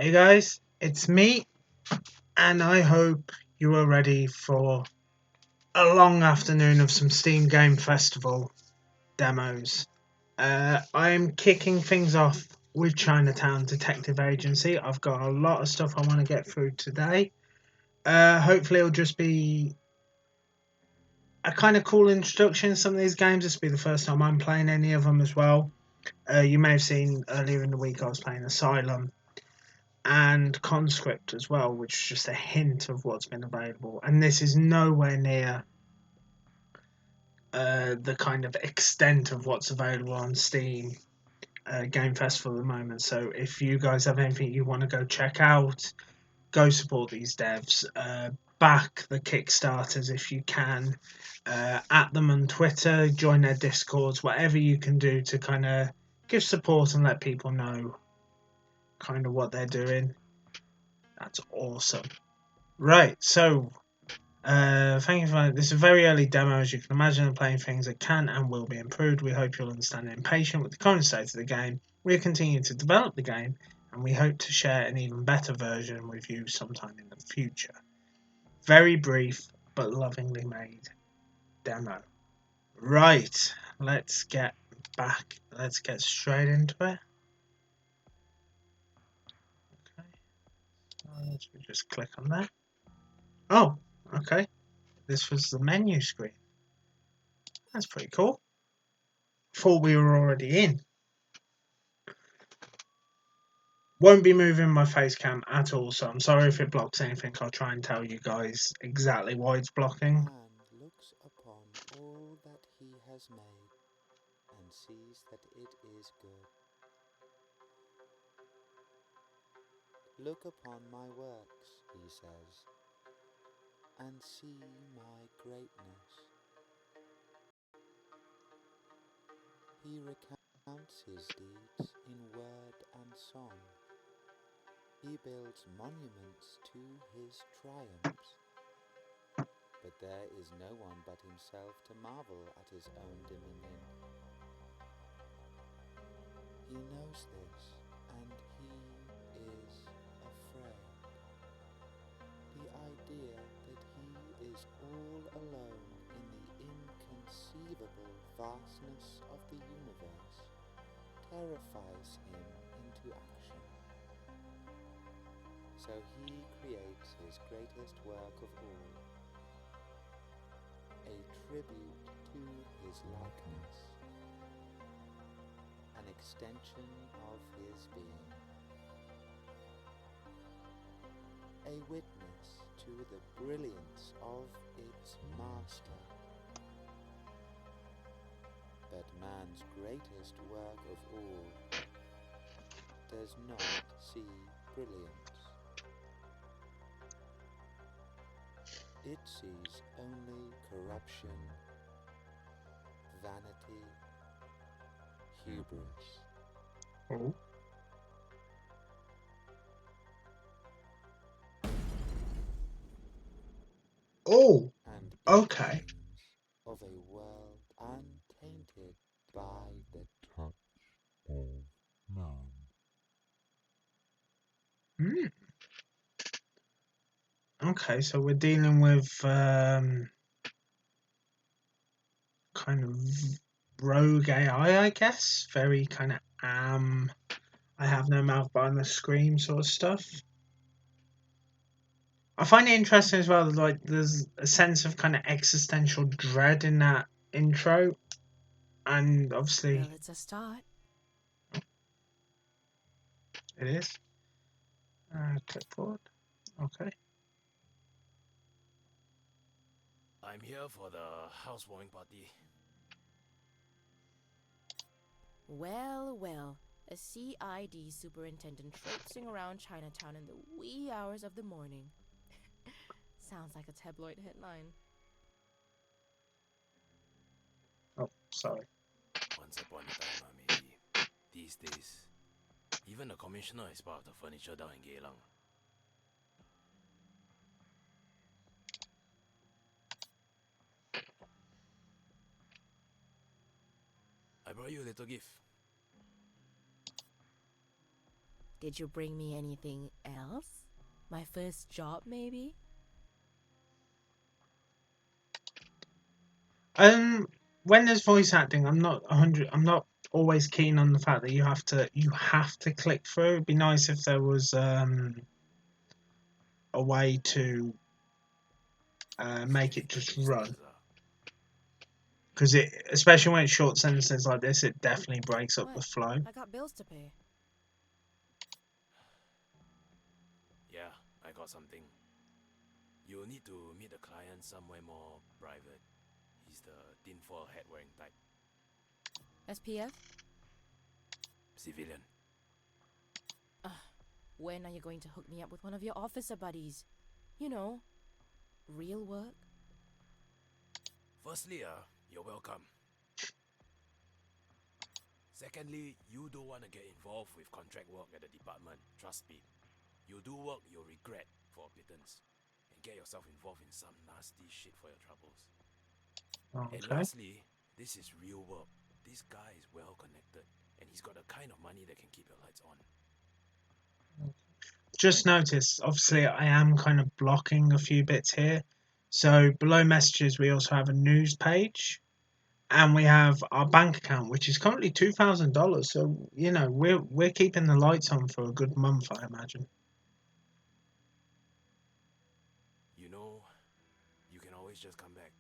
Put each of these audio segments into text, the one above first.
Hey guys, it's me, and I hope you are ready for a long afternoon of some Steam Game Festival demos. I'm kicking things off with Chinatown Detective Agency. I've got a lot of stuff I want to get through today. Hopefully, it'll just be a kind of cool introduction to some of these games. This will be the first time I'm playing any of them as well. You may have seen earlier in the week I was playing Asylum and Conscript as well, which is just a hint of what's been available. And this is nowhere near the kind of extent of what's available on Steam Game Festival at the moment. So if you guys have anything you want to go check out, go support these devs. Back the Kickstarters if you can. At them on Twitter, join their Discords, whatever you can do to kind of give support and let people know kind of what they're doing. That's awesome. Right, so thank you for this is a very early demo, as you can imagine, and playing things that can and will be improved. We hope you'll understand and patient with the current state of the game. We'll continue to develop the game, and we hope to share an even better version with you sometime in the future. Very brief but lovingly made demo. Right, let's get straight into it. Okay, so let's just click on that. Oh, okay. This was the menu screen. That's pretty cool. Thought we were already in. Won't be moving my face cam at all, so I'm sorry if it blocks anything. I'll try and tell you guys exactly why it's blocking. Man looks upon all that he has made and sees that it is good. Look upon my works, he says, and see my greatness. He recounts his deeds in word and song. He builds monuments to his triumphs. But there is no one but himself to marvel at his own dominion. He knows this, and he is afraid. The idea that he is all alone in the inconceivable vastness of the universe terrifies him into action. So he creates his greatest work of all, a tribute to his likeness, an extension of his being, a witness to the brilliance of its master. But man's greatest work of all does not see brilliance. It sees only corruption, vanity, hubris. Oh. Oh, And okay. of a world untainted by the touch of man. Hmm. Okay, so we're dealing with kind of rogue AI, I guess. Very kind of I have no mouth but I must scream sort of stuff. I find it interesting as well that like there's a sense of kind of existential dread in that intro, and obviously Well, it's a start. it is. Click forward. Okay. I'm here for the housewarming party. Well, well, a CID superintendent traipsing around Chinatown in the wee hours of the morning. Sounds like a tabloid headline. Oh, sorry. Once upon a time, maybe. These days, even the commissioner is part of the furniture down in Geylang. I brought you a little gift. Did you bring me anything else? My first job, maybe? When there's voice acting, I'm not 100. I'm not always keen on the fact that you have to click through. It'd be nice if there was a way to make it just run, because especially when it's short sentences like this, it definitely breaks up the What? flow. I got bills to pay. Yeah, I got something. You'll need to meet the client somewhere more private. He's the tinfoil hat wearing type. SPF? Civilian. When are you going to hook me up with one of your officer buddies? You know, real work? Firstly, you're welcome. Secondly, you don't want to get involved with contract work at the department. Trust me. You'll do work you'll regret for a pittance and get yourself involved in some nasty shit for your troubles. And Okay. lastly, this is real work. This guy is well connected and he's got the kind of money that can keep your lights on. Just notice, obviously, I am kind of blocking a few bits here. So below messages, we also have a news page, and we have our bank account, which is currently $2,000. So we're keeping the lights on for a good month, I imagine. You know, you can always just come back.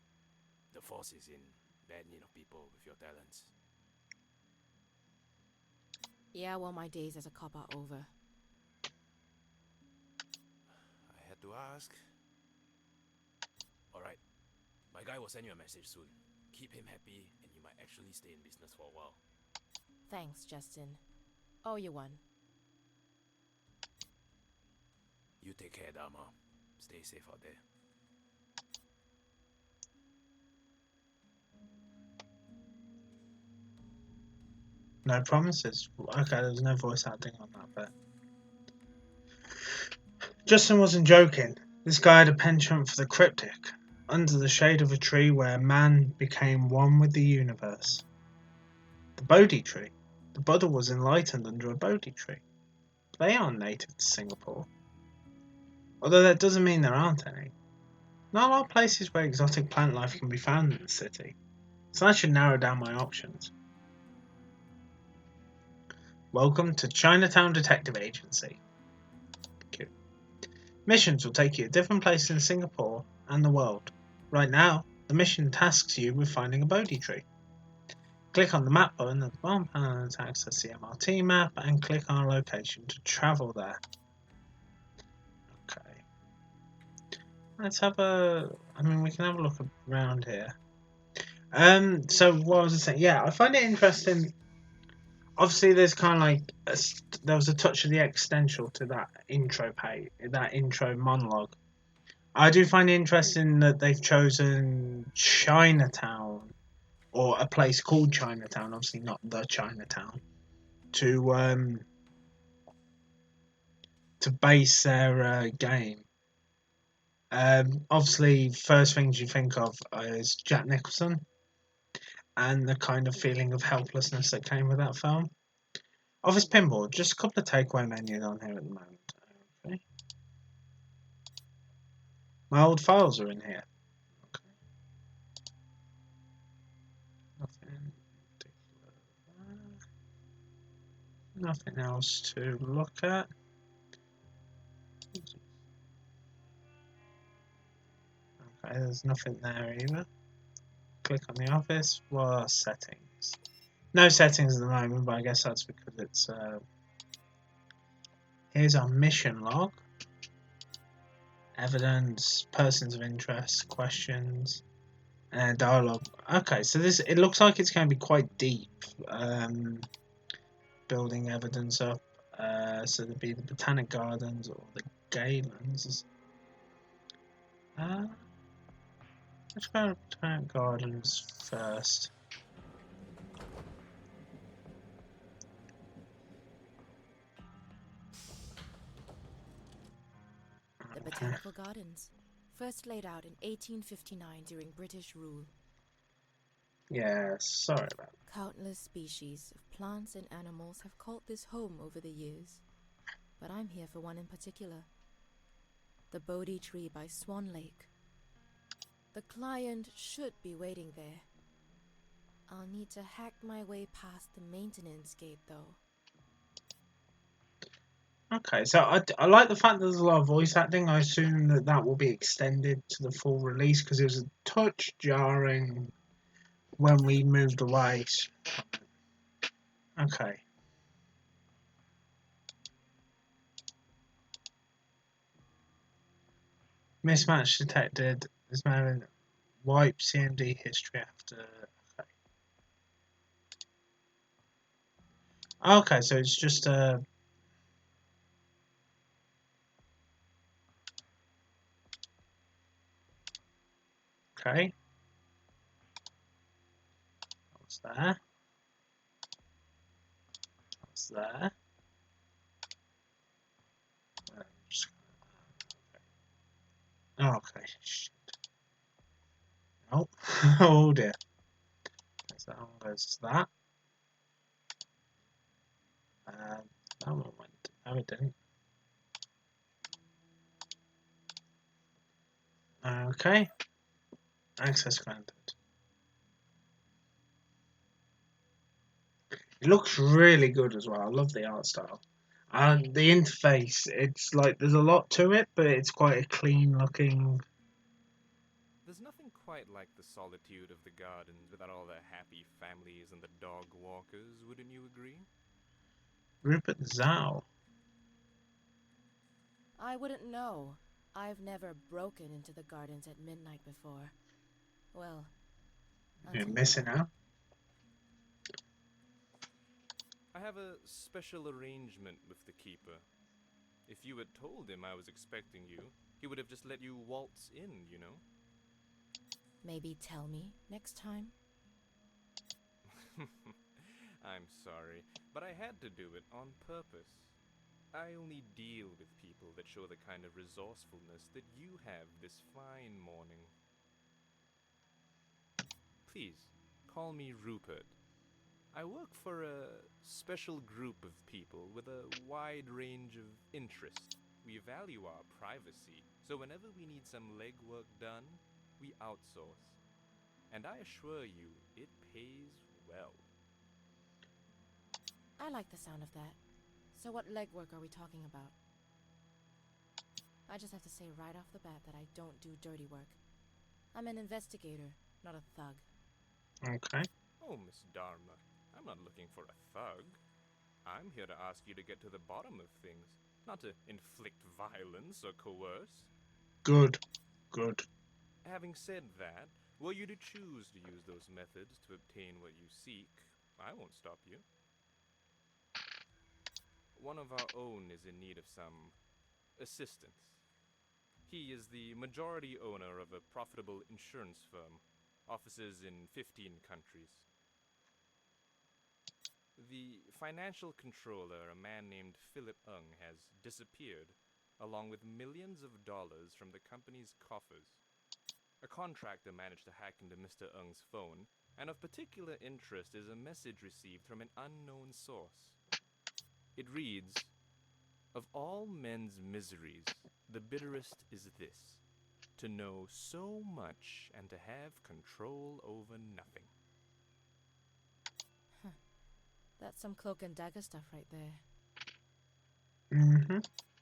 The force is in bad need of people with your talents. Yeah, well, my days as a cop are over. I had to ask. Alright, my guy will send you a message soon. Keep him happy and you might actually stay in business for a while. Thanks, Justin. Oh, you won. You take care, Dharma. Stay safe out there. No promises. Okay, there's no voice acting on that bit. Justin wasn't joking. This guy had a penchant for the cryptic. Under the shade of a tree where man became one with the universe. The Bodhi tree. The Buddha was enlightened under a Bodhi tree. They aren't native to Singapore. Although that doesn't mean there aren't any. Not a lot of places where exotic plant life can be found in the city. So that should narrow down my options. Welcome to Chinatown Detective Agency. Thank you. Missions will take you to different places in Singapore and the world. Right now, the mission tasks you with finding a Bodhi tree. Click on the map button at the bottom panel to access the MRT map and click on a location to travel there. Okay. Let's have we can have a look around here. So what was I saying? Yeah, I find it interesting. Obviously, there's kind of like there was a touch of the existential to that intro page, that intro monologue. I do find it interesting that they've chosen Chinatown, or a place called Chinatown, obviously not the Chinatown, to base their game. Obviously, first things you think of is Jack Nicholson and the kind of feeling of helplessness that came with that film. Office Pinball, just a couple of takeaway menus on here at the moment. Okay. My old files are in here. Okay. Nothing particular. Nothing else to look at. Okay, there's nothing there either. Click on the office. What are settings? No settings at the moment, but I guess that's because it's. Here's our mission log. Evidence, persons of interest, questions, and dialogue. Okay, so it looks like it's going to be quite deep. Building evidence up. So there'd be the Botanic Gardens or the Galen's. Let's go to Botanic Gardens first. The Botanical Gardens, first laid out in 1859 during British rule. Yeah, sorry about Countless species of plants and animals have called this home over the years. but I'm here for one in particular. The Bodhi tree by Swan Lake. The client should be waiting there. I'll need to hack my way past the maintenance gate, though. Okay, so I like the fact that there's a lot of voice acting. I assume that will be extended to the full release because it was a touch jarring when we moved away. Okay. Mismatch detected. This man wipe CMD history after. Okay, so it's just okay. What's there? What's there? Just- okay. Shit. Oh, oh dear. So that one goes to that. That one went. Oh, it didn't. Okay. Access granted. It looks really good as well. I love the art style. And the interface, it's like there's a lot to it, but it's quite a clean looking. There's nothing quite like the solitude of the gardens without all the happy families and the dog walkers, wouldn't you agree? Rupert Zhao. I wouldn't know. I've never broken into the gardens at midnight before. Well, You're until missing now. out. I have a special arrangement with the keeper. If you had told him I was expecting you, he would have just let you waltz in, you know? Maybe tell me next time? I'm sorry, but I had to do it on purpose. I only deal with people that show the kind of resourcefulness that you have this fine morning. Please, call me Rupert. I work for a special group of people with a wide range of interests. We value our privacy, so whenever we need some legwork done, we outsource. And I assure you, it pays well. I like the sound of that. So what legwork are we talking about? I just have to say right off the bat that I don't do dirty work. I'm an investigator, not a thug. Okay. Oh, Miss Dharma, I'm not looking for a thug. I'm here to ask you to get to the bottom of things, not to inflict violence or coerce. Good. Good. Having said that, were you to choose to use those methods to obtain what you seek, I won't stop you. One of our own is in need of some assistance. He is the majority owner of a profitable insurance firm, offices in 15 countries. The financial controller, a man named Philip Ung, has disappeared, along with millions of dollars from the company's coffers. A contractor managed to hack into Mr. Ung's phone, and of particular interest is a message received from an unknown source. It reads, "Of all men's miseries, the bitterest is this, to know so much and to have control over nothing." That's some cloak and dagger stuff right there. Mm-hmm.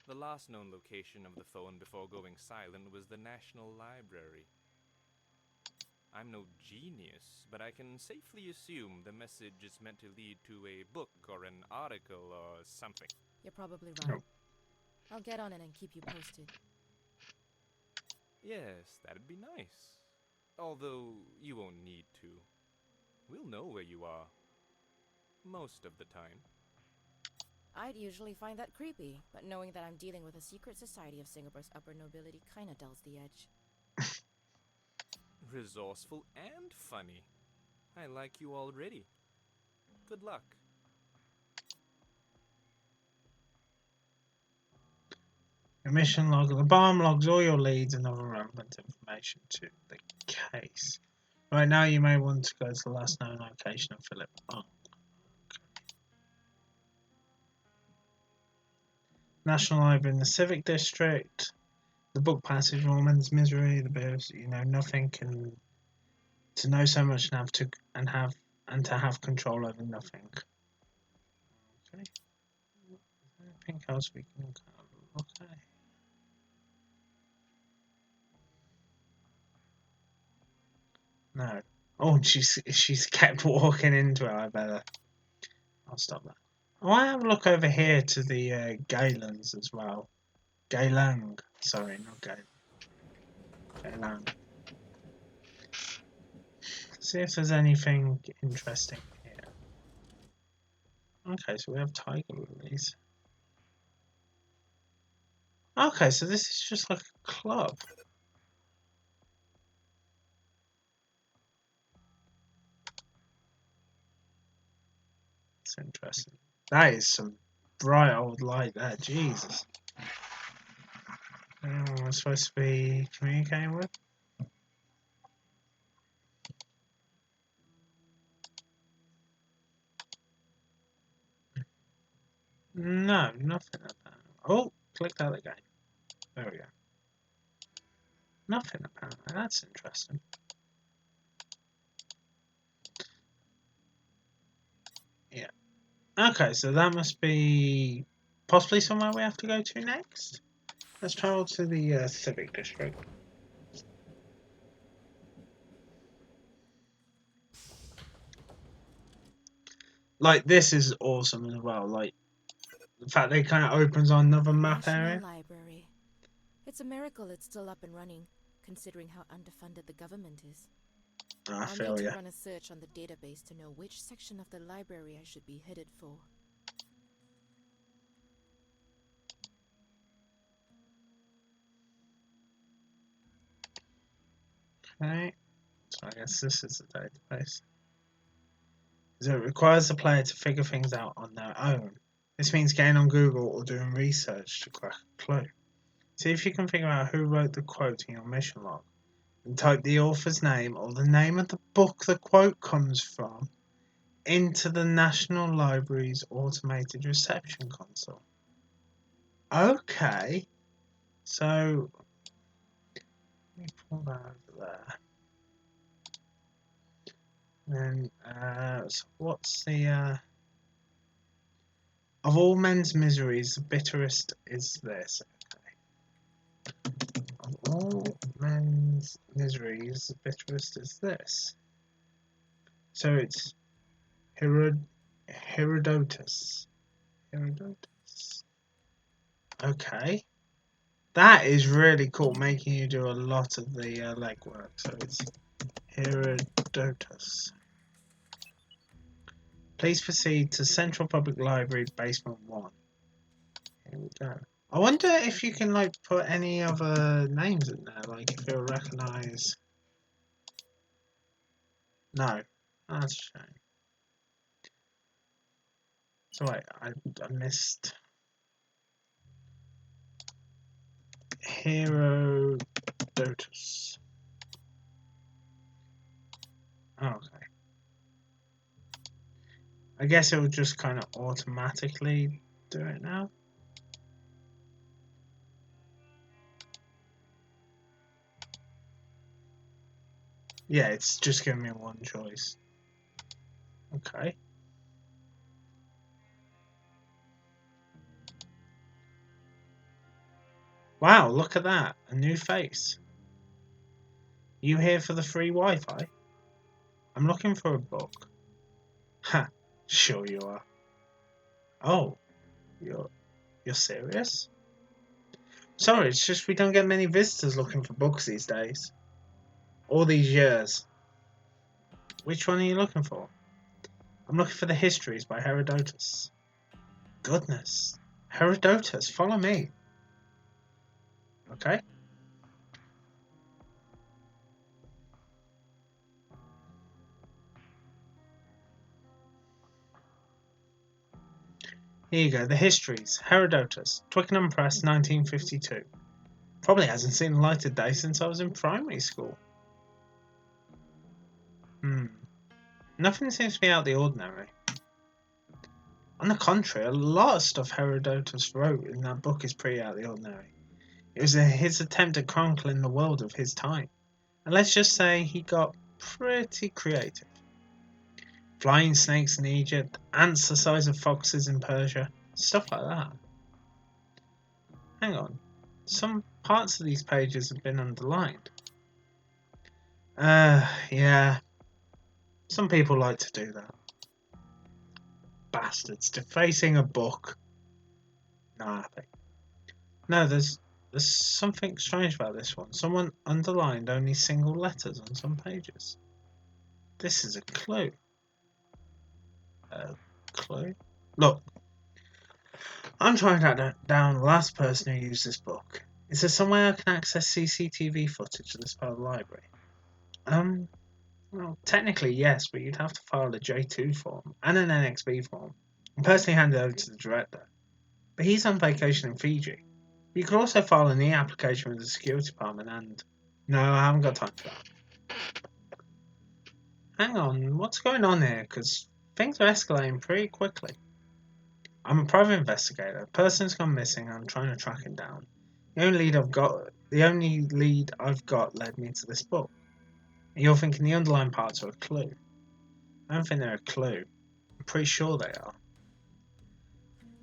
The last known location of the phone before going silent was the National Library. I'm no genius, but I can safely assume the message is meant to lead to a book or an article or something. You're probably right. Oh. I'll get on it and keep you posted. Yes, that'd be nice. Although you won't need to. We'll know where you are. Most of the time. I'd usually find that creepy, but knowing that I'm dealing with a secret society of Singapore's upper nobility kinda dulls the edge. Resourceful and funny. I like you already. Good luck. Your mission log. The bomb logs all your leads and other relevant information to the case. Right now, you may want to go to the last known location of Philip. Oh. National Library in the Civic District. The book passage, All Men's Misery, the bears, nothing, and to know so much and to have control over nothing. Okay. Anything else we can look at? No. Oh, she's kept walking into it. I'll stop that. I want to have a look over here to the Galans as well. Galang. Sorry, not Gal. Galang. See if there's anything interesting here. Okay, so we have tiger lilies. Okay, so this is just like a club. It's interesting. That is some bright old light there. Jesus. Anyone we're supposed to be communicating with? No, nothing apparently. Oh, clicked out again. There we go. Nothing apparently. That's interesting. Yeah. Okay, so that must be possibly somewhere we have to go to next. Let's travel to the Civic District. Like, this is awesome as well. Like, the fact that it kind of opens on another map National area. Library. It's a miracle it's still up and running, considering how underfunded the government is. I I'll feel need to ya. run a search on the database to know which section of the library I should be headed for. Okay, so I guess this is the database. So it requires the player to figure things out on their own. This means getting on Google or doing research to crack a clue. See if you can figure out who wrote the quote in your mission log. And type the author's name or the name of the book the quote comes from into the National Library's automated reception console. Okay, so let me pull that over there. Then, so what's the of all men's miseries, the bitterest is this. Okay. Of all men's miseries, the bitterest is this. So it's Herodotus. Herodotus. Okay. That is really cool, making you do a lot of the legwork. So it's Herodotus. Please proceed to Central Public Library, Basement 1. Here we go. I wonder if you can like put any other names in there, like if you'll recognise. No, that's a shame. So wait, I missed Herodotus. Oh, okay. I guess it will just kind of automatically do it now. Yeah, it's just giving me one choice. Okay. Wow, look at that. A new face. You here for the free Wi-Fi? I'm looking for a book. Ha, sure you are. Oh, you're serious? Sorry, it's just we don't get many visitors looking for books these days. All these years. Which one are you looking for? I'm looking for the Histories by Herodotus. Goodness. Herodotus, follow me. Okay. Here you go, the Histories. Herodotus. Twickenham Press, 1952. Probably hasn't seen the light of day since I was in primary school. Nothing seems to be out of the ordinary. On the contrary, a lot of stuff Herodotus wrote in that book is pretty out of the ordinary. It was his attempt at chronicling the world of his time. And let's just say he got pretty creative. Flying snakes in Egypt, ants the size of foxes in Persia, stuff like that. Hang on, some parts of these pages have been underlined. Yeah, some people like to do that. Bastards, defacing a book. Not happy. No, there's something strange about this one. Someone underlined only single letters on some pages. This is a clue. A clue? Look, I'm trying to track down the last person who used this book. Is there some way I can access CCTV footage of this part of the library? Well, technically yes, but you'd have to file a J2 form and an NXB form and personally hand it over to the director. But he's on vacation in Fiji. You could also file an e-application with the security department and... No, I haven't got time for that. Hang on, what's going on here? Because things are escalating pretty quickly. I'm a private investigator. A person's gone missing and I'm trying to track him down. The only lead I've got led me to this book. You're thinking the underlying parts are a clue. I don't think they're a clue. I'm pretty sure they are.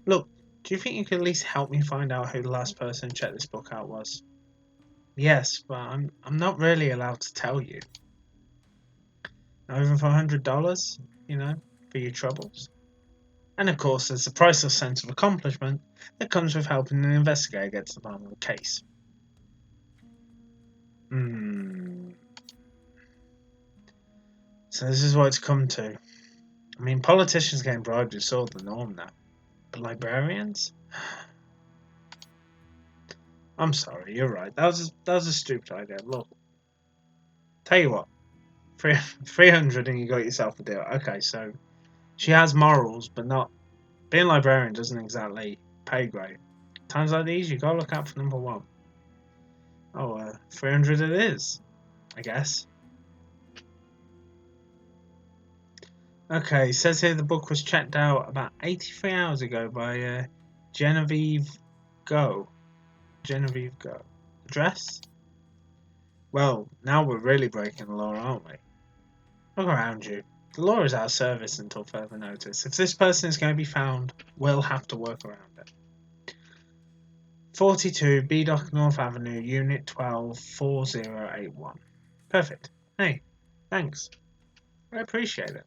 Look, do you think you could at least help me find out who the last person who checked this book out was? Yes, but I'm not really allowed to tell you. Not even for $100, for your troubles. And of course, there's the priceless sense of accomplishment that comes with helping an investigator get to the bottom of the case. So this is what it's come to. I mean, politicians getting bribed is sort of the norm now. But librarians? I'm sorry, you're right. That was a stupid idea. Look, tell you what, 300 and you got yourself a deal. Okay, so she has morals, but not being a librarian doesn't exactly pay great. Times like these, you gotta look out for number one. 300 it is, I guess. Okay, it says here the book was checked out about 83 hours ago by Genevieve Go. Genevieve Go. Address? Well, now we're really breaking the law, aren't we? Look around you. The law is our service until further notice. If this person is going to be found, we'll have to work around it. 42 Bedock North Avenue, Unit 12, 4081. Perfect. Hey, thanks. I appreciate it.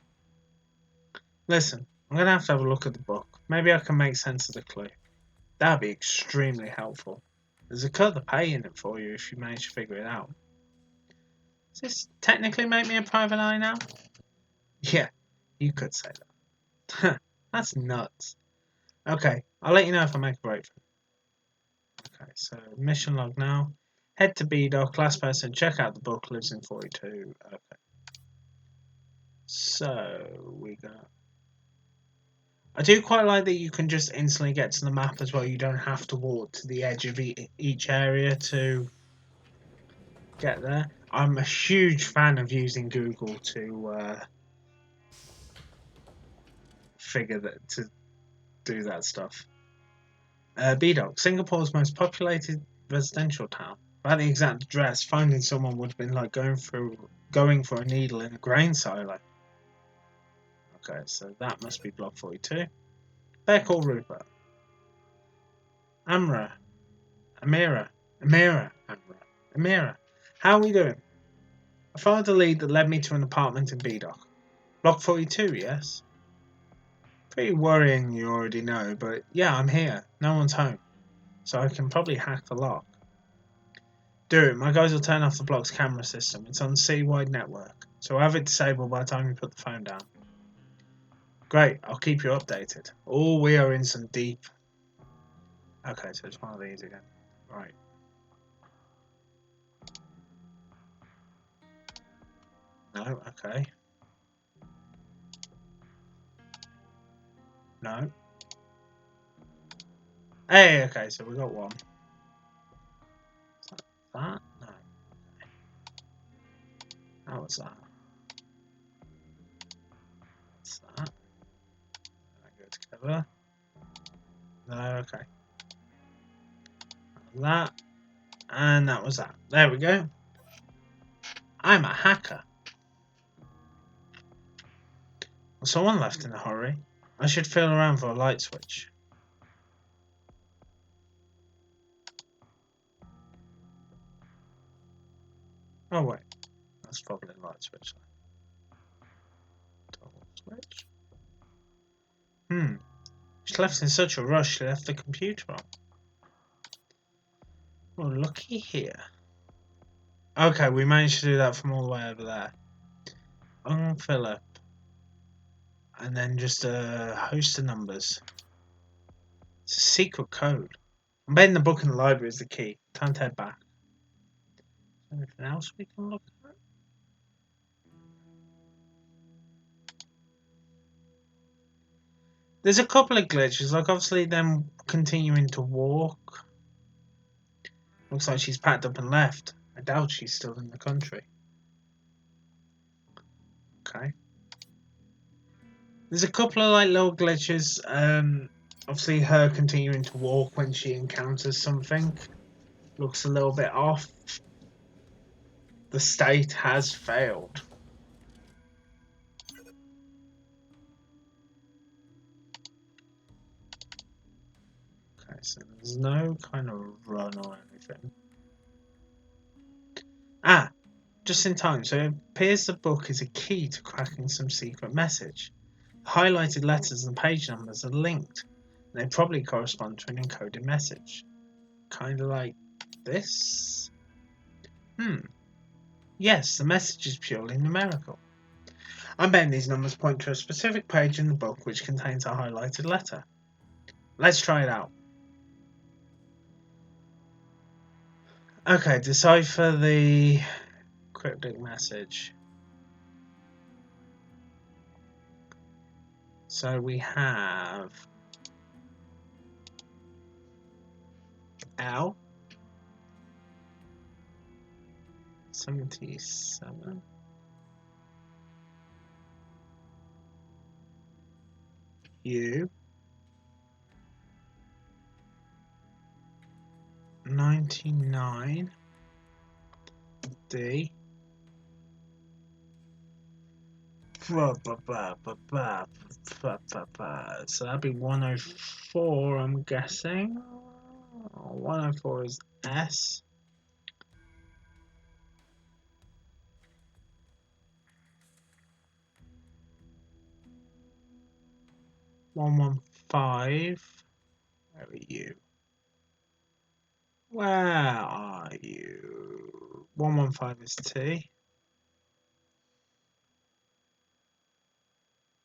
Listen, I'm going to have a look at the book. Maybe I can make sense of the clue. That'd be extremely helpful. There's a cut of the pay in it for you if you manage to figure it out. Does this technically make me a private eye now? Yeah, you could say that. That's nuts. Okay, I'll let you know if I make a breakthrough. Okay, so mission log now. Head to B-Doc, last person, check out the book, lives in 42. Okay. So, we got... I do quite like that you can just instantly get to the map as well. You don't have to walk to the edge of each area to get there. I'm a huge fan of using Google to to do that stuff. B-Doc, Singapore's most populated residential town. Without the exact address, finding someone would have been like going for a needle in a grain silo. Okay, so that must be block 42. Beck or Rupert? Amira. Amira. How are we doing? I followed the lead that led me to an apartment in B-Dock. Block 42, yes? Pretty worrying, you already know, but yeah, I'm here. No one's home. So I can probably hack the lock. Do it. My guys will turn off the block's camera system. It's on C-wide network, so I'll have it disabled by the time you put the phone down. Great, I'll keep you updated. Oh, we are in some deep... Okay, so it's one of these again. Right. No, okay. No. Hey, okay, so we got one. Is that? No. Okay. How was that? What's that? I go to Whatever. No, okay. That. And that was that. There we go. I'm a hacker. Someone left in a hurry. I should feel around for a light switch. Oh wait, that's probably a light switch. Double switch. She left in such a rush, she left the computer on. Oh, looky here. Okay, we managed to do that from all the way over there. Philip. And then just a host of numbers. It's a secret code. I'm betting the book in the library is the key. Time to head back. Anything else we can look at? There's a couple of glitches, like obviously them continuing to walk. Looks like she's packed up and left. I doubt she's still in the country. Okay. There's a couple of like little glitches. Obviously her continuing to walk when she encounters something looks a little bit off. The state has failed. Okay, so there's no kind of run or anything. Ah, just in time. So it appears the book is a key to cracking some secret message. Highlighted letters and page numbers are linked. They probably correspond to an encoded message. Kind of like this? Yes, the message is purely numerical. I'm betting these numbers point to a specific page in the book which contains a highlighted letter. Let's try it out. Okay, decipher the cryptic message. So we have L 77 U 99 D. So that'd be 104, I'm guessing. 104 is S. 115. Where are you? Where are you? 115 is T.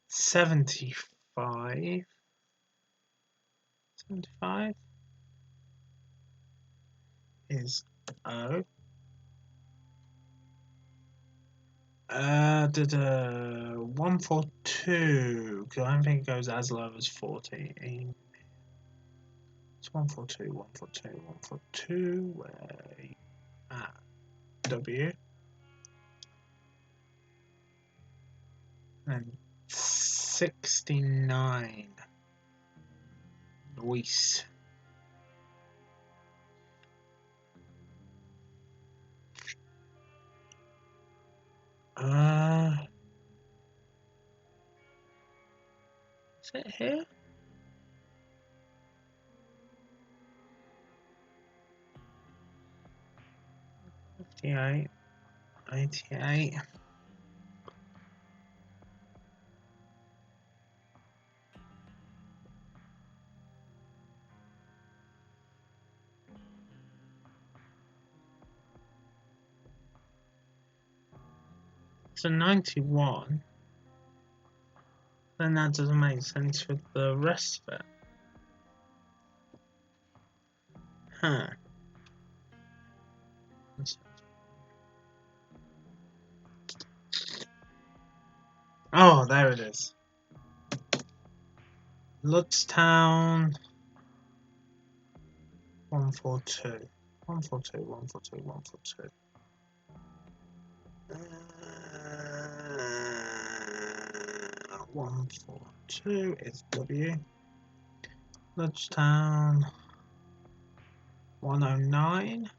75. 75 is O. 142. Because I don't think it goes as low as 14. It's 142, 142, 142. Where are you at? W. And 69. Luis. Is it here? '58, '88. So 91. Then that doesn't make sense with the rest of it. Huh. Oh, there it is. Ludstown 142. 142, 142, 142. 142 is W. Lodgetown 109.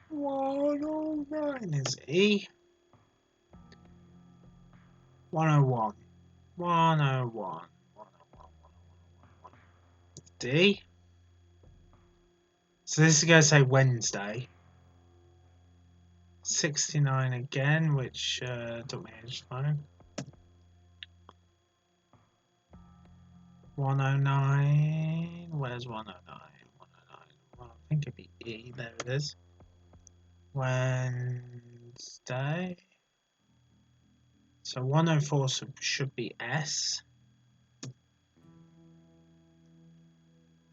109 is E. 101. 101. 101. D. So this is going to say Wednesday. 69 again, which took me ages to find. 109. Where's 109? 109. Well, I think it'd be E. There it is. Wednesday. So 104 should be S.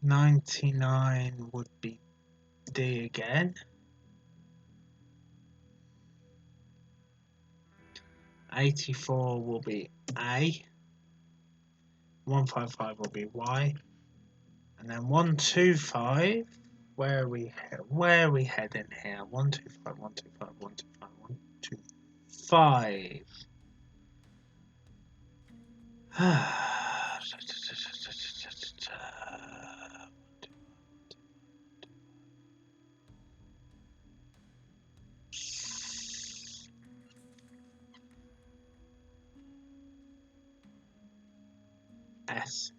99 would be D again. 84 will be A. 155 will be Y. And then 125. Where are we heading here? 125, 125, 125, 125. S.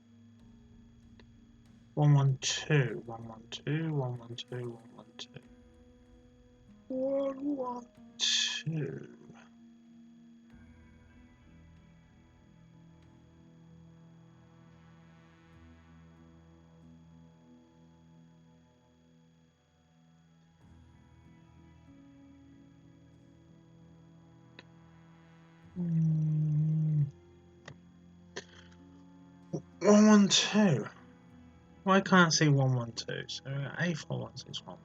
112, 112, 112, 112. 112. Mm, 112. Why can't I see 112? So A4161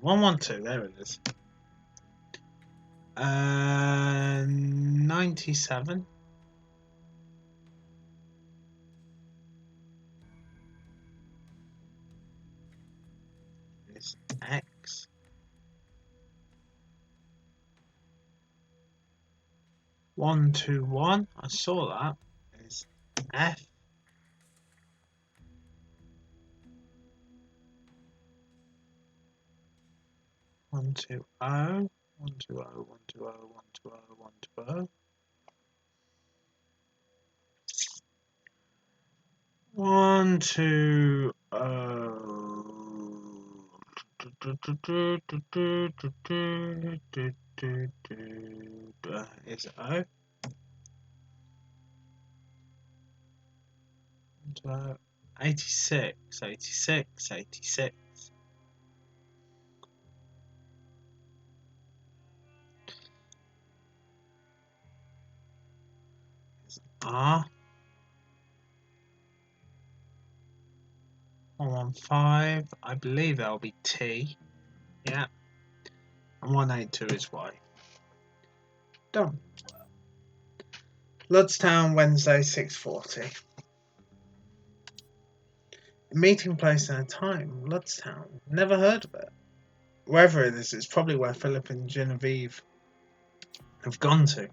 112, there it is. 97 is X. 121, I saw that, is F. 120, 120, 120, 120, 120. 120 is O. 86, 86, 86. Is R. 115, I believe that'll be T. Yeah. And 182 is Y. Done. Ludstown, Wednesday, 6:40. A meeting place and a time. Ludstown. Never heard of it. Wherever it is, it's probably where Philip and Genevieve have gone to.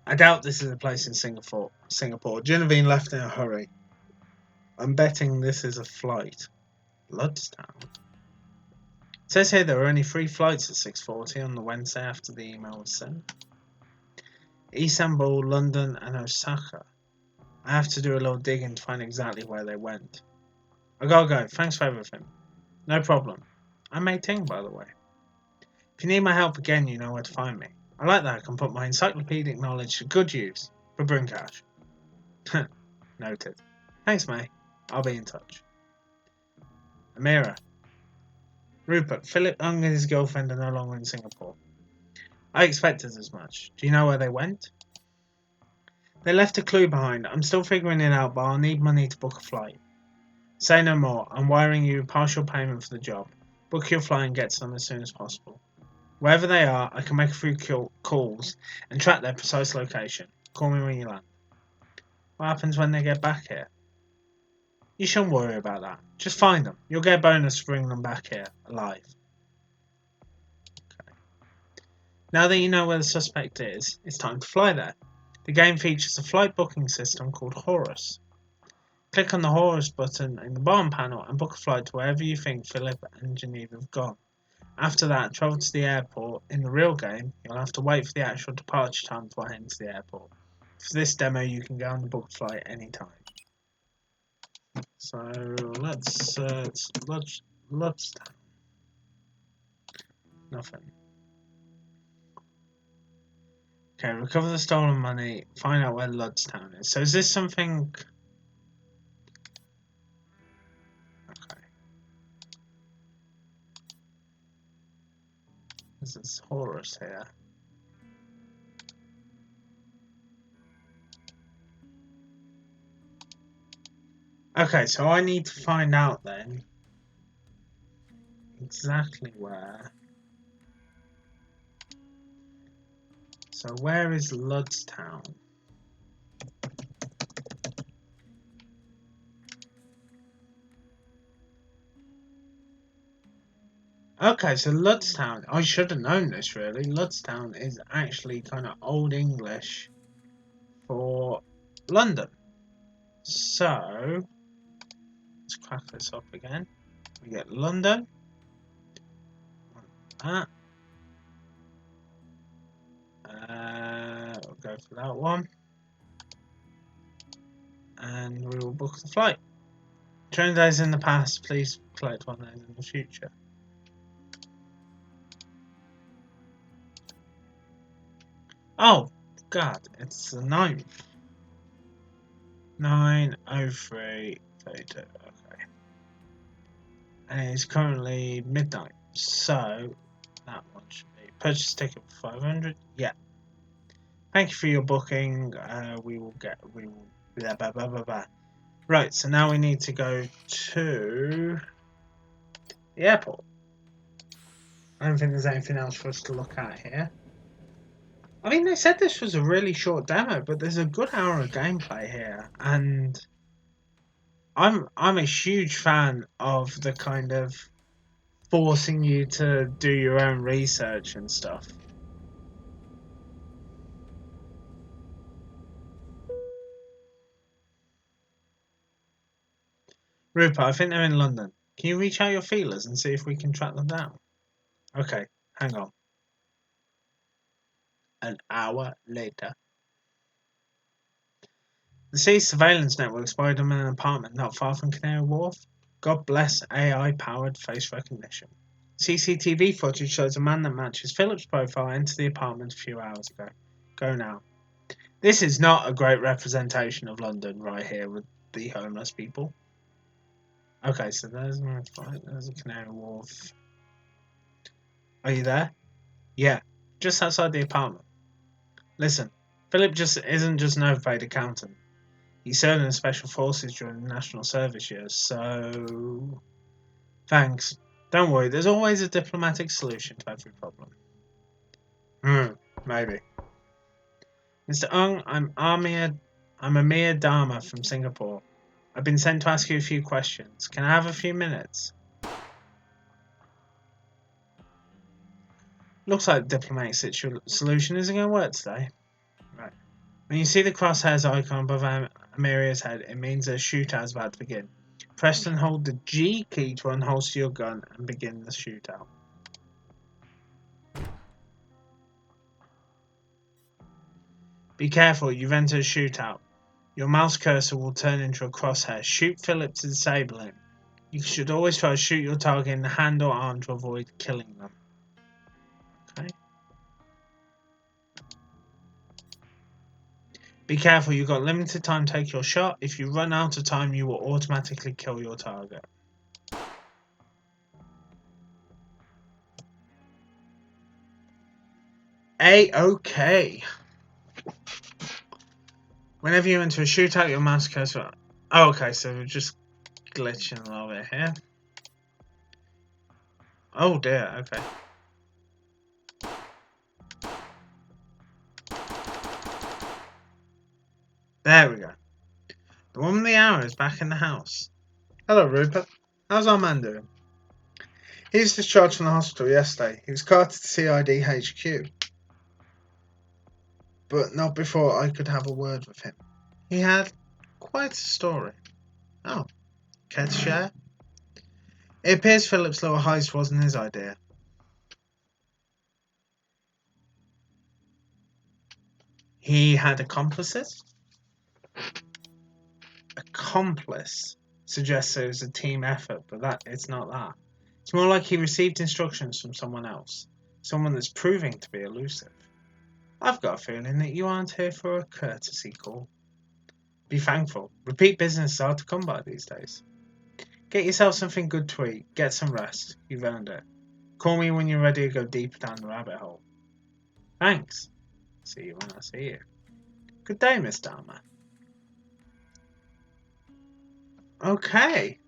I doubt this is a place in Singapore. Genevieve left in a hurry. I'm betting this is a flight. Ludstown. It says here there were only 3 flights at 6:40 on the Wednesday after the email was sent. Istanbul, London, and Osaka. I have to do a little digging to find exactly where they went. I gotta go. Thanks for everything. No problem. I'm 18, by the way. If you need my help again, you know where to find me. I like that I can put my encyclopedic knowledge to good use for Brincash. Noted. Thanks, May. I'll be in touch. Amira. Rupert, Philip Ung and his girlfriend are no longer in Singapore. I expected as much. Do you know where they went? They left a clue behind. I'm still figuring it out, but I'll need money to book a flight. Say no more. I'm wiring you partial payment for the job. Book your flight and get to them as soon as possible. Wherever they are, I can make a few calls and track their precise location. Call me when you land. What happens when they get back here? You shouldn't worry about that. Just find them. You'll get a bonus for bringing them back here, alive. Okay. Now that you know where the suspect is, it's time to fly there. The game features a flight booking system called Horus. Click on the Horus button in the bottom panel and book a flight to wherever you think Philip and Geneva have gone. After that, travel to the airport. In the real game, you'll have to wait for the actual departure time to head into the airport. For this demo, you can go on the booked flight anytime. So let's nothing. Okay, recover the stolen money. Find out where Ludstown is. So is this something? Okay. This is Horus here. Okay, so I need to find out then exactly where. So where is Ludstown? Okay, so Ludstown, I should have known this really. Ludstown is actually kind of Old English for London. So, let's crack this up again. We get London. That. We'll go for that one. And we will book the flight. Train days in the past, please collect one days in the future. Oh, God, it's the 9th. 9:03:32. Okay. And it's currently midnight. So, that one should be. Purchase ticket for 500. Yeah. Thank you for your booking. We will. Blah, blah, blah, blah, blah. Right, so now we need to go to the airport. I don't think there's anything else for us to look at here. I mean, they said this was a really short demo, but there's a good hour of gameplay here, and I'm a huge fan of the kind of forcing you to do your own research and stuff. Rupert, I think they're in London. Can you reach out your feelers and see if we can track them down? Okay, hang on. An hour later. The city's surveillance network spied on an apartment not far from Canary Wharf. God bless AI-powered face recognition. CCTV footage shows a man that matches Philip's profile entered the apartment a few hours ago. Go now. This is not a great representation of London right here with the homeless people. Okay, so there's a Canary Wharf. Are you there? Yeah, just outside the apartment. Listen, Philip isn't just an overpaid accountant. He served in the Special Forces during the National Service years, so... Thanks. Don't worry, there's always a diplomatic solution to every problem. Maybe. Mr. Ung, I'm Amir Dharma from Singapore. I've been sent to ask you a few questions. Can I have a few minutes? Looks like the diplomatic solution isn't going to work today. Right. When you see the crosshairs icon above Amir's head, it means a shootout is about to begin. Press and hold the G key to unholster your gun and begin the shootout. Be careful, you've entered a shootout. Your mouse cursor will turn into a crosshair. Shoot Philip to disable him. You should always try to shoot your target in the hand or arm to avoid killing them. Okay. Be careful, you've got limited time to take your shot. If you run out of time, you will automatically kill your target. A-okay. Whenever you enter a shootout, your mouse cursor... Oh, okay, so we're just glitching a little bit here. Oh dear, okay. There we go. The woman with the arrow is back in the house. Hello, Rupert. How's our man doing? He was discharged from the hospital yesterday. He was carted to CID HQ. But not before I could have a word with him. He had quite a story. Oh, care to share? It appears Philip's little heist wasn't his idea. He had accomplices? Accomplice suggests it was a team effort, but it's not that. It's more like he received instructions from someone else. Someone that's proving to be elusive. I've got a feeling that you aren't here for a courtesy call. Be thankful. Repeat business is hard to come by these days. Get yourself something good to eat. Get some rest. You've earned it. Call me when you're ready to go deeper down the rabbit hole. Thanks. See you when I see you. Good day, Miss Dharma. Okay.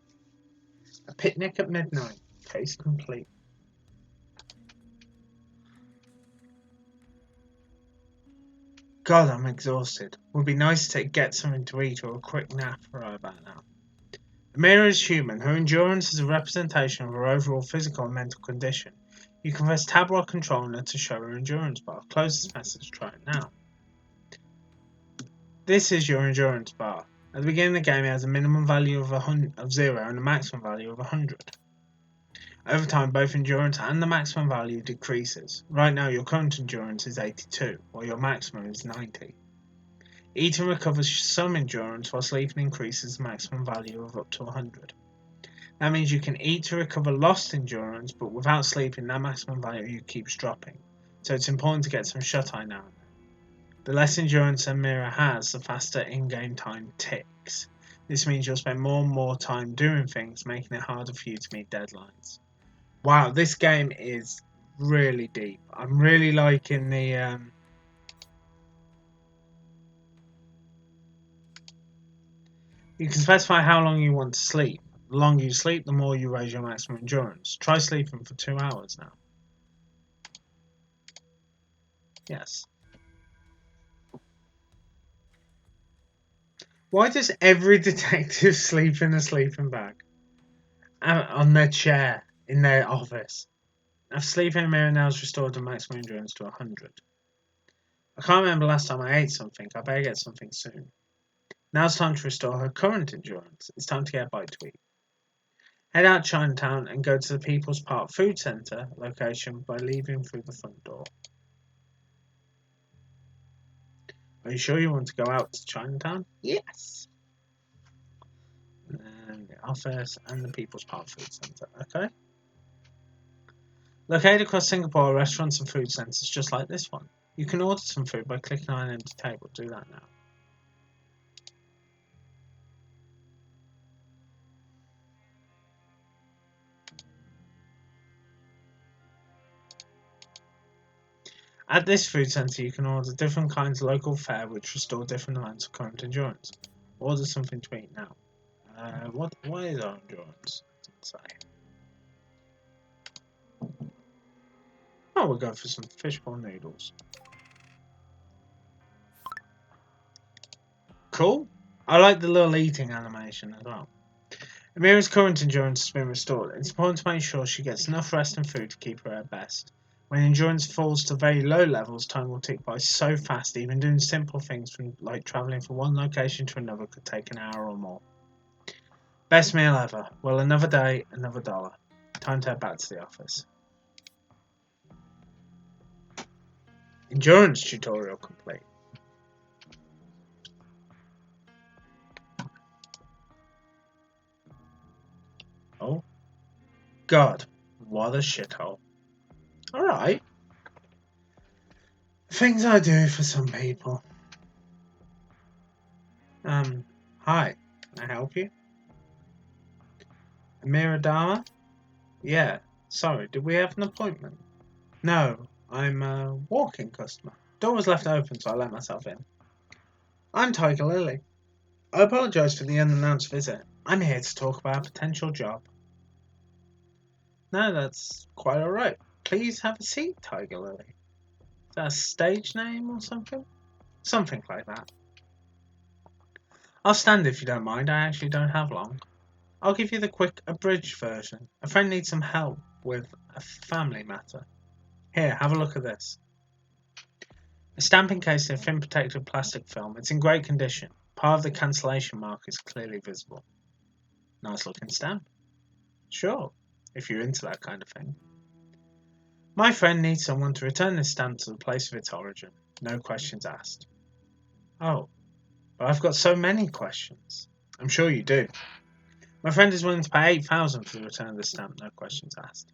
A picnic at midnight. Case complete. God, I'm exhausted. Would be nice to get something to eat or a quick nap right about now. Amira is human. Her endurance is a representation of her overall physical and mental condition. You can press tab while controlling her to show her endurance bar. Close this message. Try it now. This is your endurance bar. At the beginning of the game, it has a minimum value of 0 and a maximum value of 100. Over time, both endurance and the maximum value decreases. Right now, your current endurance is 82, while your maximum is 90. Eating recovers some endurance, while sleeping increases the maximum value of up to 100. That means you can eat to recover lost endurance, but without sleeping, that maximum value keeps dropping. So it's important to get some shut-eye now and then. The less endurance Amira has, the faster in-game time ticks. This means you'll spend more and more time doing things, making it harder for you to meet deadlines. Wow, this game is really deep. I'm really liking the... You can specify how long you want to sleep. The longer you sleep, the more you raise your maximum endurance. Try sleeping for 2 hours now. Yes. Why does every detective sleep in a sleeping bag? On their chair in their office. After sleeping, Amira now has restored the maximum endurance to 100. I can't remember last time I ate something. I better get something soon. Now it's time to restore her current endurance. It's time to get a bite to eat. Head out Chinatown and go to the People's Park Food Centre location by leaving through the front door. Are you sure you want to go out to Chinatown? Yes. And the office and the People's Park Food Centre. Okay. Located across Singapore are restaurants and food centres just like this one. You can order some food by clicking on an empty table. Do that now. At this food centre, you can order different kinds of local fare which restore different amounts of current endurance. Order something to eat now. What is our endurance? Let's say. Oh, we'll go for some fishbowl noodles. Cool. I like the little eating animation as well. Amira's current endurance has been restored. It's important to make sure she gets enough rest and food to keep her at best. When endurance falls to very low levels, time will tick by so fast, even doing simple things like travelling from one location to another could take an hour or more. Best meal ever. Well, another day, another dollar. Time to head back to the office. Endurance tutorial complete. Oh. God, what a shithole. Alright. Things I do for some people. Hi. Can I help you? Amira Dharma? Yeah. Sorry, did we have an appointment? No, I'm a walk-in customer. Door was left open, so I let myself in. I'm Tiger Lily. I apologise for the unannounced visit. I'm here to talk about a potential job. No, that's quite alright. Please have a seat, Tiger Lily. Is that a stage name or something? Something like that. I'll stand if you don't mind. I actually don't have long. I'll give you the quick, abridged version. A friend needs some help with a family matter. Here, have a look at this. A stamp encased in thin protective plastic film. It's in great condition. Part of the cancellation mark is clearly visible. Nice looking stamp. Sure, if you're into that kind of thing. My friend needs someone to return this stamp to the place of its origin. No questions asked. Oh, but I've got so many questions. I'm sure you do. My friend is willing to pay 8,000 for the return of the stamp, no questions asked.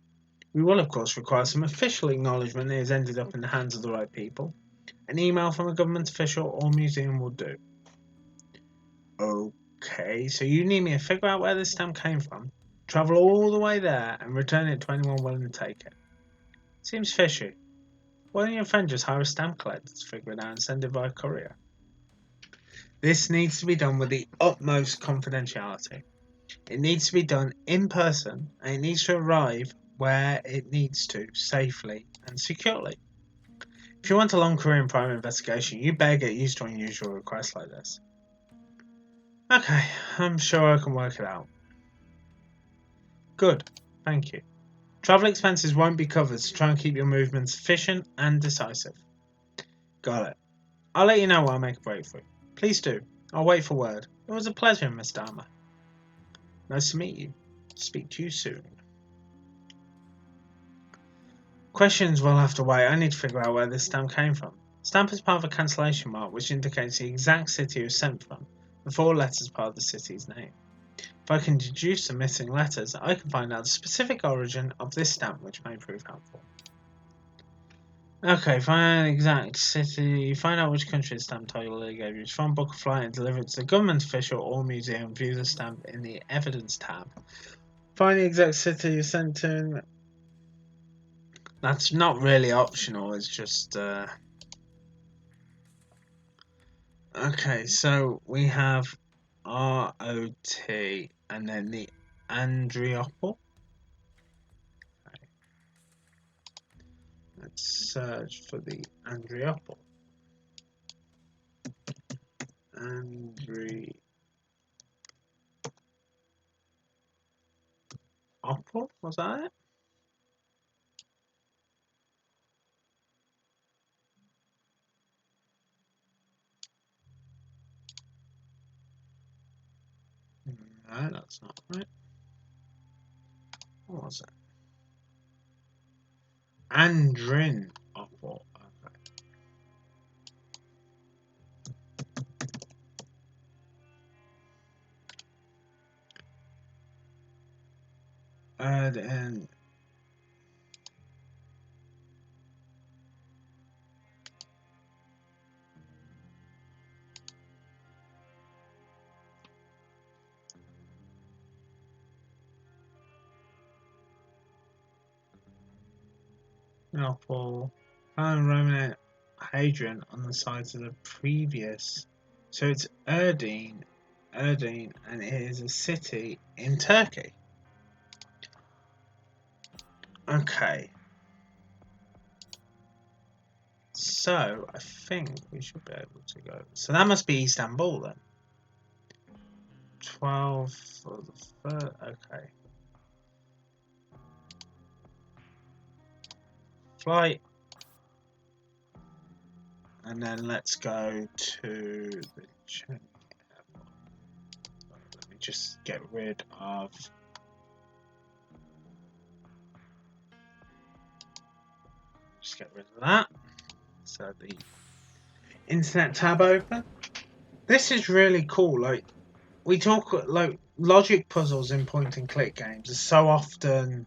We will, of course, require some official acknowledgement it has ended up in the hands of the right people. An email from a government official or museum will do. Okay, so you need me to figure out where this stamp came from, travel all the way there, and return it to anyone willing to take it. Seems fishy. Why don't your friend just hire a stamp collector to figure it out and send it by courier? This needs to be done with the utmost confidentiality. It needs to be done in person, and it needs to arrive where it needs to, safely and securely. If you want a long career in private investigation, you better get used to unusual requests like this. Okay, I'm sure I can work it out. Good, thank you. Travel expenses won't be covered, so try and keep your movements efficient and decisive. Got it. I'll let you know when I make a breakthrough. Please do. I'll wait for word. It was a pleasure, Miss Dharma. Nice to meet you. Speak to you soon. Questions will have to wait. I need to figure out where this stamp came from. Stamp is part of a cancellation mark which indicates the exact city it was sent from. The 4 letters part of the city's name. If I can deduce the missing letters, I can find out the specific origin of this stamp, which may prove helpful. Okay, find the exact city, find out which country the stamp title they gave you. Find book a flight and deliver it to the government official or museum. View the stamp in the evidence tab. Find the exact city you sent to. That's not really optional, it's just okay, so we have ROT and then the Andriople. Okay. Let's search for the Andriople. Andriople, was that it? No, that's not right. What was it? Andrin Opal. Okay. And Opal. Found Roman Hadrian on the sides of the previous. So it's Erdene, and it is a city in Turkey. Okay. So I think we should be able to go. So that must be Istanbul then. 12 for the third. Okay. Flight. And then let's go to the Chinatown. Let me just get rid of. Just get rid of that. So the internet tab open. This is really cool. Like we talk like logic puzzles in point and click games are so often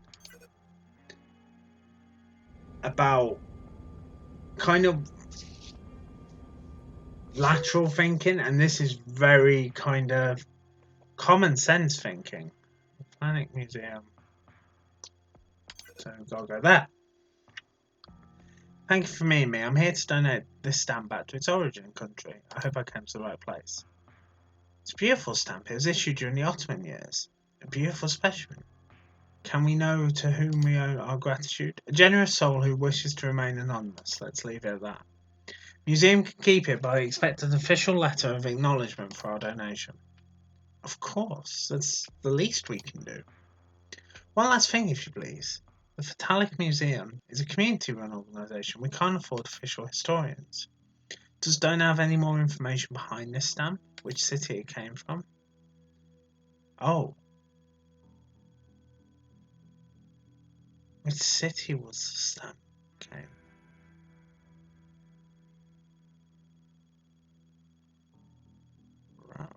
about kind of lateral thinking, and this is very kind of common sense thinking. Planet Museum. So gotta go there. Thank you for meeting me. I'm here to donate this stamp back to its origin country. I hope I came to the right place. It's a beautiful stamp. It was issued during the Ottoman years. A beautiful specimen. Can we know to whom we owe our gratitude? A generous soul who wishes to remain anonymous. Let's leave it at that. Museum can keep it, but I expect an official letter of acknowledgement for our donation. Of course, that's the least we can do. One last thing, if you please. The Fatalic Museum is a community-run organisation. We can't afford official historians. Does Don't have any more information behind this stamp? Which city it came from? Oh. Which city was the stamp came? Right.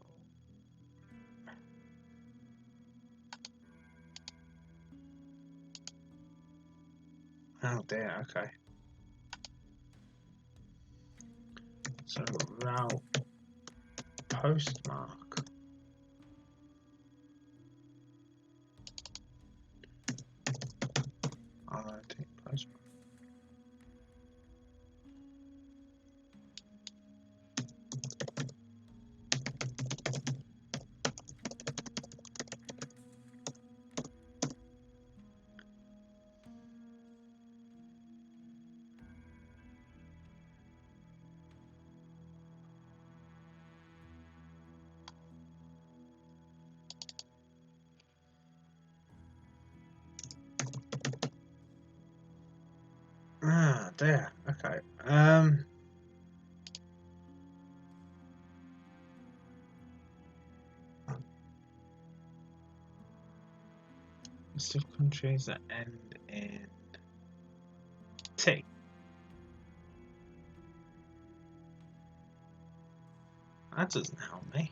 Oh dear, okay. So, route postmark. RIT postmark. Ah, dear. Okay. List of countries that end in T. That doesn't help me.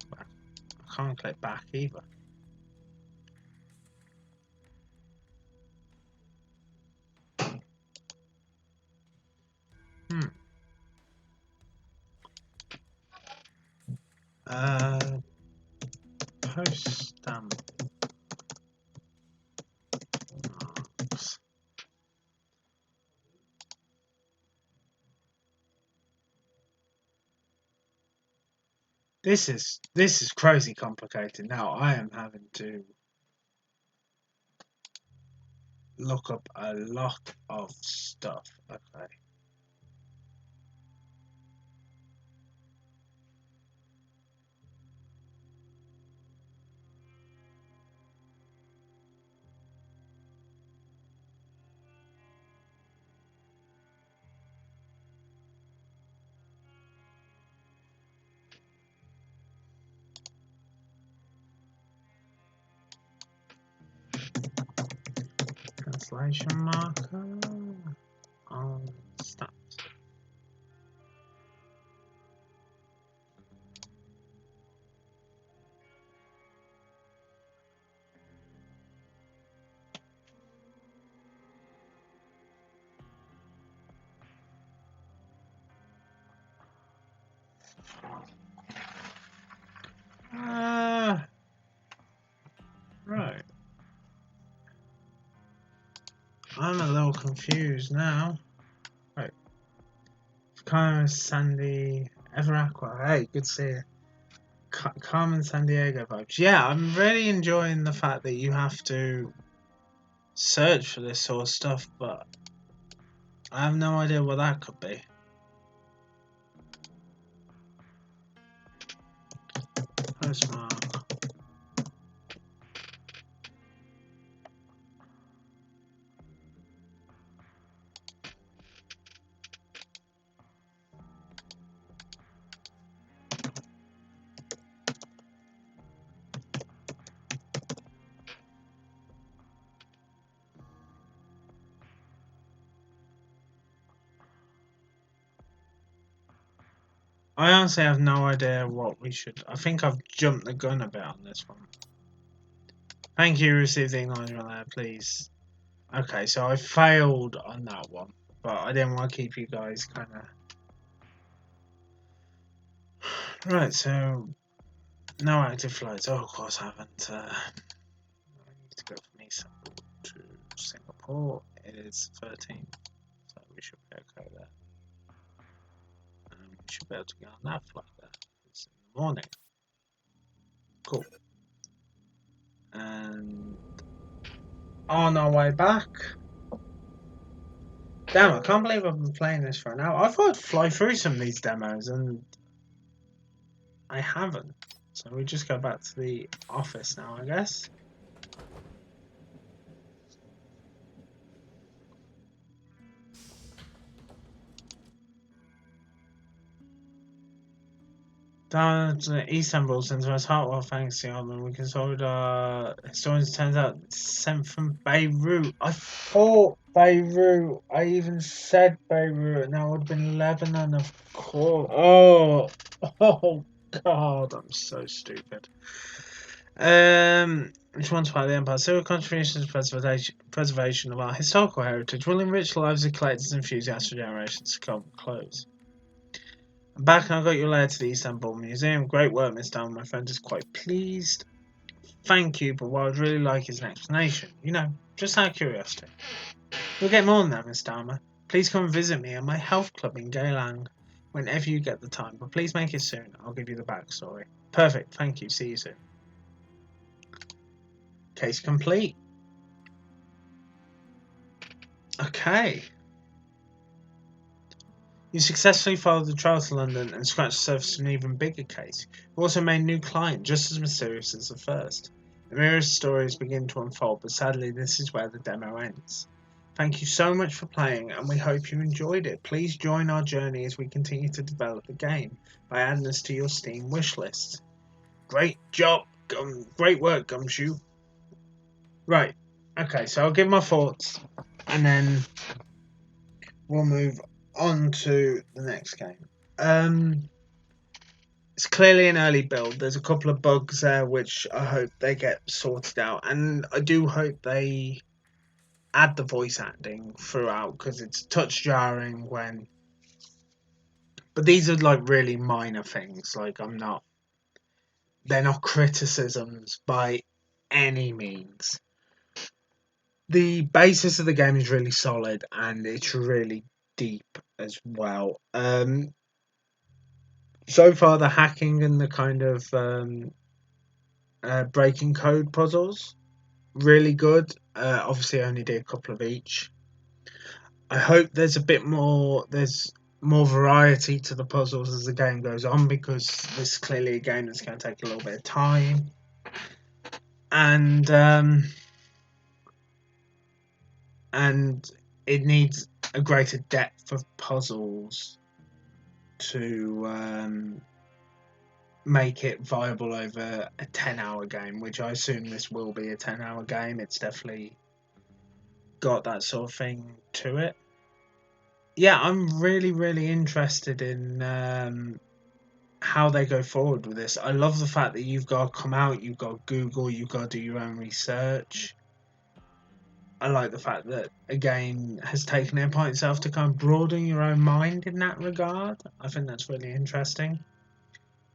I can't click back either. Hmm. Post stamp marks. This is crazy complicated. Now I am having to look up a lot of stuff. Okay. Translation marker on stamps. Right. I'm a little confused now. Right. Carmen Sandy Everaqua. Hey, good to see you. Carmen San Diego vibes. Yeah, I'm really enjoying the fact that you have to search for this sort of stuff, but I have no idea what that could be. Postmark. I honestly have no idea what we should. I think I've jumped the gun a bit on this one. Thank you, received the acknowledgement there, please. Okay, so I failed on that one, but I didn't want to keep you guys kind of. Right, so no active flights. Oh, of course I haven't. I need to go from Istanbul to Singapore. It is 13, so we should be okay there. should be able to get on that flight there. It's in the morning. Cool. And on our way back. Damn, I can't believe I've been playing this for an hour. I thought I'd fly through some of these demos, and I haven't. So we just go back to the office now, I guess. Down to Istanbul sends us heartfelt thanks to them. We consulted historians. Turns out sent from Beirut. I thought Beirut. I even said Beirut, and that would have been Lebanon, of course. Oh God, I'm so stupid. Which one's part of the Empire? Several contributions to preservation of our historical heritage will enrich the lives of collectors and enthusiasts for generations to come. Close. I'm back and I got your letter to the Istanbul Museum. Great work, Miss Down. My friend is quite pleased. Thank you, but what I'd really like is an explanation. You know, just out of curiosity. You'll get more than that, Miss Dharma. Please come and visit me at my health club in Geylang whenever you get the time, but please make it soon. I'll give you the backstory. Perfect, thank you. See you soon. Case complete. Okay. You successfully followed the trail to London and scratched the surface of an even bigger case. You also made a new client, just as mysterious as the first. The mirror's stories begin to unfold, but sadly this is where the demo ends. Thank you so much for playing, and we hope you enjoyed it. Please join our journey as we continue to develop the game by adding us to your Steam wishlist. Great job, great work, Gumshoe. Right, okay, so I'll give my thoughts, and then we'll move on to the next game. It's clearly an early build. There's a couple of bugs there which I hope they get sorted out, and I do hope they add the voice acting throughout because it's touch jarring when. But these are like really minor things. Like they're not criticisms by any means. The basis of the game is really solid and it's really deep as well. So far, the hacking and the kind of breaking code puzzles, really good. Obviously, I only did a couple of each. I hope there's a bit more. There's more variety to the puzzles as the game goes on because this is clearly a game that's going to take a little bit of time, and it needs a greater depth of puzzles to make it viable over a 10-hour game, which I assume this will be a 10-hour game. It's definitely got that sort of thing to it. Yeah, I'm really, really interested in how they go forward with this. I love the fact that you've got to come out, you've got to Google, you've got to do your own research. I like the fact that a game has taken it upon itself to kind of broaden your own mind in that regard. I think that's really interesting.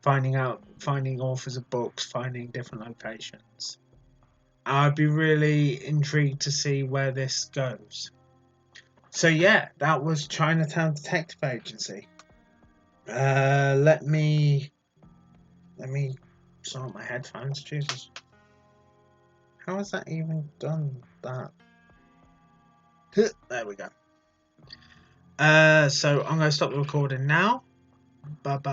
Finding authors of books, finding different locations. I'd be really intrigued to see where this goes. So yeah, that was Chinatown Detective Agency. Let me sort my headphones. Jesus, how has that even done that? There we go. So I'm going to stop the recording now. Bye bye.